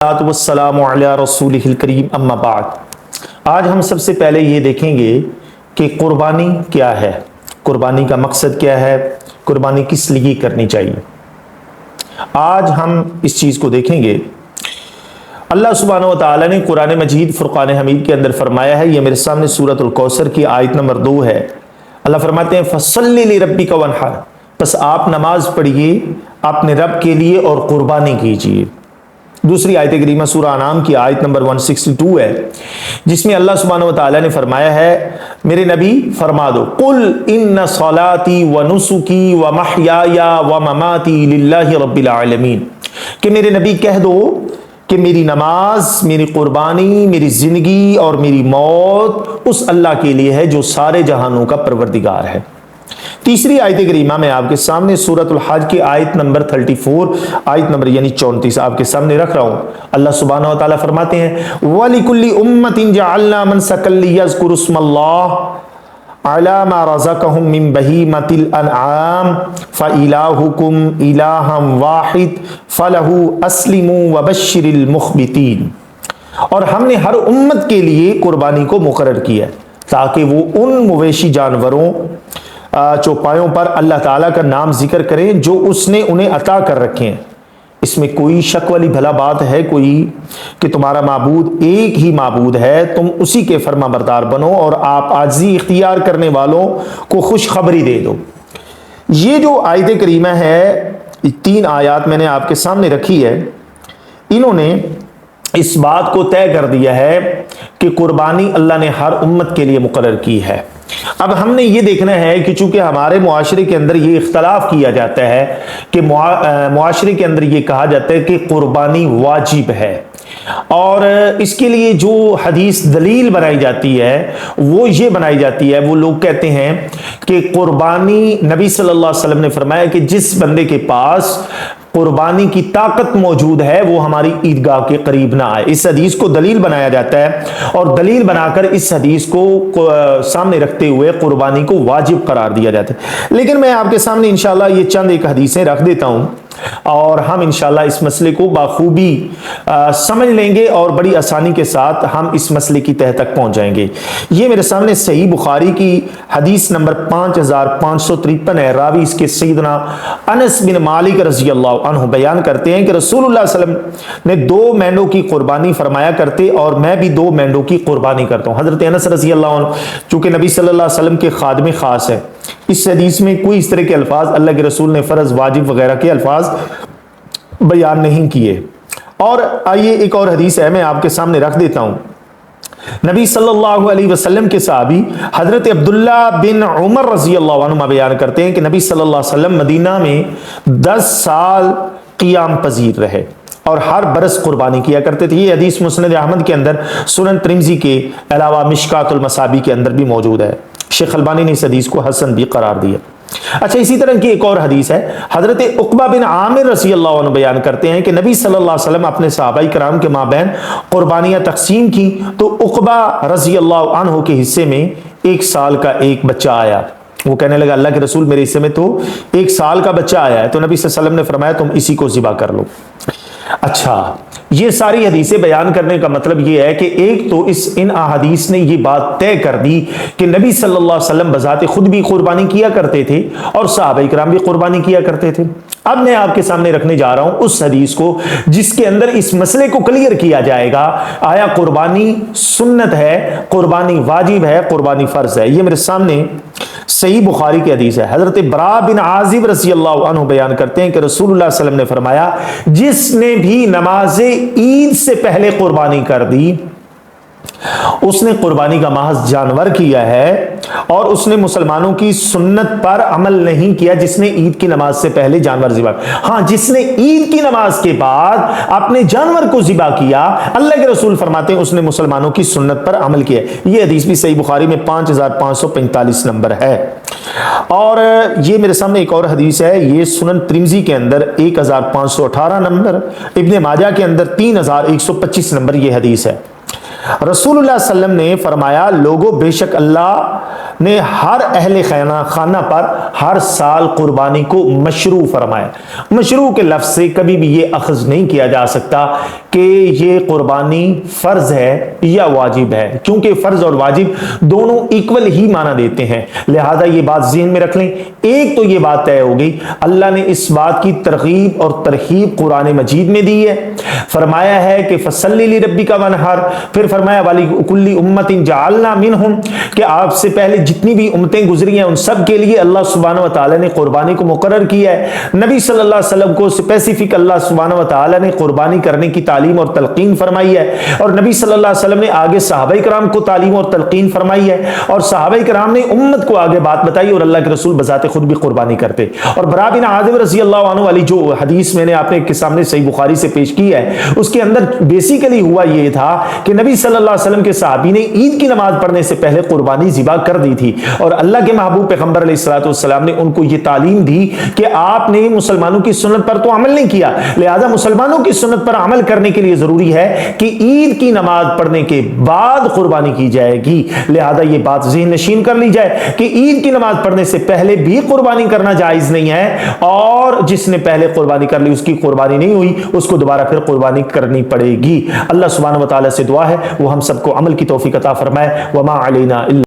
والسلام علی رسولہ الکریم اما بعد۔ آج ہم سب سے پہلے یہ دیکھیں گے کہ قربانی کیا ہے، قربانی کا مقصد کیا ہے، قربانی کس لیے کرنی چاہیے۔ آج ہم اس چیز کو دیکھیں گے۔ اللہ سبحانہ و تعالی نے قرآن مجید فرقان حمید کے اندر فرمایا ہے، یہ میرے سامنے سورۃ الکوثر کی آیت نمبر 2 ہے۔ اللہ فرماتے ہیں فَصَلِّ لِرَبِّكَ وَانْحَرْ، بس آپ نماز پڑھیے اپنے رب کے لیے اور قربانی کیجیے۔ دوسری آیت کریمہ سورہ انعام کی آیت نمبر 162 ہے، جس میں اللہ سبحانہ و تعالی نے فرمایا ہے میرے نبی فرما دو قُلْ إِنَّ صَلَاتِي وَنُسُكِي وَمَحْيَايَ وَمَمَاتِي لِلَّهِ رَبِّ الْعَالَمِينَ کہ میرے نبی کہہ دو کہ میری نماز، میری قربانی، میری زندگی اور میری موت اس اللہ کے لیے ہے جو سارے جہانوں کا پروردگار ہے۔ تیسری آیت کریمہ میں آپ کے سامنے سورۃ الحج کی آیت نمبر 34، آیت نمبر یعنی 34 آپ کے سامنے رکھ رہا ہوں۔ اللہ سبحانہ و تعالیٰ فرماتے ہیں وَلِكُلِّ أُمَّةٍ جَعَلْنَا مَنْسَكًا لِيَذْكُرُوا اسْمَ اللَّهِ عَلَى مَا رَزَقَهُم مِّن بَهِيمَةِ الْأَنْعَامِ فَإِلَٰهُكُمْ إِلَٰهٌ وَاحِدٌ فَلَهُ أَسْلِمُوا وَبَشِّرِ الْمُخْبِتِينَ، اور ہم نے ہر امت کے لیے قربانی کو مقرر کیا تاکہ وہ ان مویشی جانوروں چوپایوں پر اللہ تعالیٰ کا نام ذکر کریں جو اس نے انہیں عطا کر رکھے ہیں۔ اس میں کوئی شک والی بھلا بات ہے کوئی کہ تمہارا معبود ایک ہی معبود ہے، تم اسی کے فرما بردار بنو اور آپ عاجزی اختیار کرنے والوں کو خوشخبری دے دو۔ یہ جو آیت کریمہ ہے، 3 آیات میں نے آپ کے سامنے رکھی ہے، انہوں نے اس بات کو طے کر دیا ہے کہ قربانی اللہ نے ہر امت کے لیے مقرر کی ہے۔ اب ہم نے یہ دیکھنا ہے کہ چونکہ ہمارے معاشرے کے اندر یہ اختلاف کیا جاتا ہے کہ معاشرے کے اندر یہ کہا جاتا ہے کہ قربانی واجب ہے، اور اس کے لیے جو حدیث دلیل بنائی جاتی ہے وہ یہ بنائی جاتی ہے، وہ لوگ کہتے ہیں کہ قربانی نبی صلی اللہ علیہ وسلم نے فرمایا کہ جس بندے کے پاس قربانی کی طاقت موجود ہے وہ ہماری عیدگاہ کے قریب نہ آئے۔ اس حدیث کو دلیل بنایا جاتا ہے اور دلیل بنا کر اس حدیث کو سامنے رکھتے ہوئے قربانی کو واجب قرار دیا جاتا ہے۔ لیکن میں آپ کے سامنے انشاءاللہ یہ چند ایک حدیثیں رکھ دیتا ہوں اور ہم انشاءاللہ اس مسئلے کو بخوبی سمجھ لیں گے اور بڑی آسانی کے ساتھ ہم اس مسئلے کی تہہ تک پہنچ جائیں گے۔ یہ میرے سامنے صحیح بخاری کی حدیث نمبر 5553 ہے۔ راوی اس کے سیدنا انس بن مالک رضی اللہ عنہ بیان کرتے ہیں کہ رسول اللہ صلی اللہ علیہ وسلم نے 2 مینڈوں کی قربانی فرمایا کرتے اور میں بھی 2 مینڈوں کی قربانی کرتا ہوں۔ حضرت انس رضی اللہ عنہ چونکہ نبی صلی اللہ علیہ وسلم کے خادم خاص ہے، اس حدیث میں کوئی اس طرح کے الفاظ اللہ کے رسول نے فرض، واجب وغیرہ کے الفاظ بیان نہیں کیے۔ اور آئیے ایک اور حدیث ہے میں آپ کے سامنے رکھ دیتا ہوں۔ نبی صلی اللہ علیہ وسلم کے صحابی حضرت عبداللہ بن عمر رضی اللہ عنہ بیان کرتے ہیں کہ نبی صلی اللہ علیہ وسلم مدینہ میں 10 سال قیام پذیر رہے اور ہر برس قربانی کیا کرتے تھے۔ یہ حدیث مسند احمد کے اندر، سنن ترمذی کے علاوہ مشکات المصابیح کے اندر بھی موجود ہے۔ شیخ البانی نے اس حدیث کو حسن بھی قرار دیا۔ اچھا، اسی طرح کی ایک اور حدیث ہے، حضرت عقبہ بن عامر رضی اللہ عنہ بیان کرتے ہیں کہ نبی صلی اللہ علیہ وسلم اپنے صحابہ کرام کے مابین قربانیاں تقسیم کی تو عقبہ رضی اللہ عنہ کے حصے میں 1 سال کا ایک بچہ آیا۔ وہ کہنے لگا اللہ کے رسول میرے حصے میں تو 1 سال کا بچہ آیا ہے، تو نبی صلی اللہ علیہ وسلم نے فرمایا تم اسی کو ذبح کر لو۔ اچھا، یہ ساری حدیثیں بیان کرنے کا مطلب یہ ہے کہ ایک تو ان احادیث نے یہ بات طے کر دی کہ نبی صلی اللہ علیہ وسلم بذات خود بھی قربانی کیا کرتے تھے اور صحابہ کرام بھی قربانی کیا کرتے تھے۔ اب میں آپ کے سامنے رکھنے جا رہا ہوں اس حدیث کو جس کے اندر اس مسئلے کو کلیئر کیا جائے گا، آیا قربانی سنت ہے، قربانی واجب ہے، قربانی فرض ہے۔ یہ میرے سامنے صحیح بخاری کی حدیث ہے۔ حضرت برا بن عازب رضی اللہ عنہ بیان کرتے ہیں کہ رسول اللہ صلی اللہ علیہ وسلم نے فرمایا جس نے بھی نماز عید سے پہلے قربانی کر دی اس نے قربانی کا محض جانور کیا ہے اور اس نے مسلمانوں کی سنت پر عمل نہیں کیا جس نے عید کی نماز سے پہلے جانور ذبح کیا۔ ہاں، جس نے عید کی نماز کے بعد اپنے جانور کو ذبح کیا، اللہ کے رسول فرماتے ہیں اس نے مسلمانوں کی سنت پر عمل کیا۔ یہ حدیث بھی صحیح بخاری میں 5545 نمبر ہے۔ اور یہ میرے سامنے ایک اور حدیث ہے، یہ سنن ترمذی کے اندر 1518 نمبر، ابن ماجہ کے اندر 3125 نمبر یہ حدیث ہے۔ رسول اللہ صلی اللہ علیہ وسلم نے فرمایا لوگوں بے شک اللہ نے ہر اہل خانہ پر ہر سال قربانی کو مشروع فرمایا۔ مشروع کے لفظ سے کبھی بھی یہ اخذ نہیں کیا جا سکتا کہ یہ قربانی فرض ہے یا واجب ہے، کیونکہ فرض اور واجب دونوں ایکول ہی معنی دیتے ہیں، لہذا یہ بات ذہن میں رکھ لیں۔ ایک تو یہ بات طے ہو گئی، اللہ نے اس بات کی ترغیب اور ترہیب قرآن مجید میں دی ہے، فرمایا ہے کہ فصلی لربک وانحر، پھر فرمایا وَلِكُلِّ أُمَّةٍ جَعَلْنَا مِنْهُمْ، کہ آپ سے پہلے جتنی بھی امتیں گزری ہیں ان سب کے لیے اللہ سبحانہ وتعالی نے قربانی کو مقرر کیا ہے۔ نبی صلی اللہ علیہ وسلم کو اسپیسیفک اللہ سبحانہ وتعالی نے قربانی کرنے کی تعلیم اور تلقین فرمائی ہے، اور نبی صلی اللہ علیہ وسلم نے آگے صحابہ کرام کو تعلیم اور تلقین فرمائی ہے، اور صحابہ کرام نے امت کو آگے بات بتائی، اور اللہ کے رسول بذات خود بھی قربانی کرتے۔ اور برا بن عازب رضی اللہ عنہ والی جو حدیث میں نے آپ کے سامنے صحیح بخاری سے پیش کی ہے، اس کے اندر بیسیکلی ہوا یہ تھا کہ نبی صلی اللہ علیہ وسلم کے صحابی نے عید کی نماز پڑھنے سے پہلے قربانی ذبح کر دی تھی، اور اللہ کے محبوب پیغمبر علیہ الصلوۃ والسلام نے ان کو یہ تعلیم دی کہ آپ نے مسلمانوں کی سنت پر تو عمل نہیں کیا، لہذا مسلمانوں کی سنت پر عمل کرنے کے لیے ضروری ہے کہ عید کی نماز پڑھنے کے بعد قربانی کی جائے گی، لہذا یہ بات ذہن نشین کر لی جائے کہ عید کی نماز پڑھنے سے پہلے بھی قربانی کرنا جائز نہیں ہے، اور جس نے پہلے قربانی کر لی اس کی قربانی نہیں ہوئی، اس کو دوبارہ پھر قربانی کرنی پڑے گی۔ اللہ سبحانہ وتعالی سے دعا ہے وہ ہم سب کو عمل کی توفیق عطا فرمائے۔ وما علینا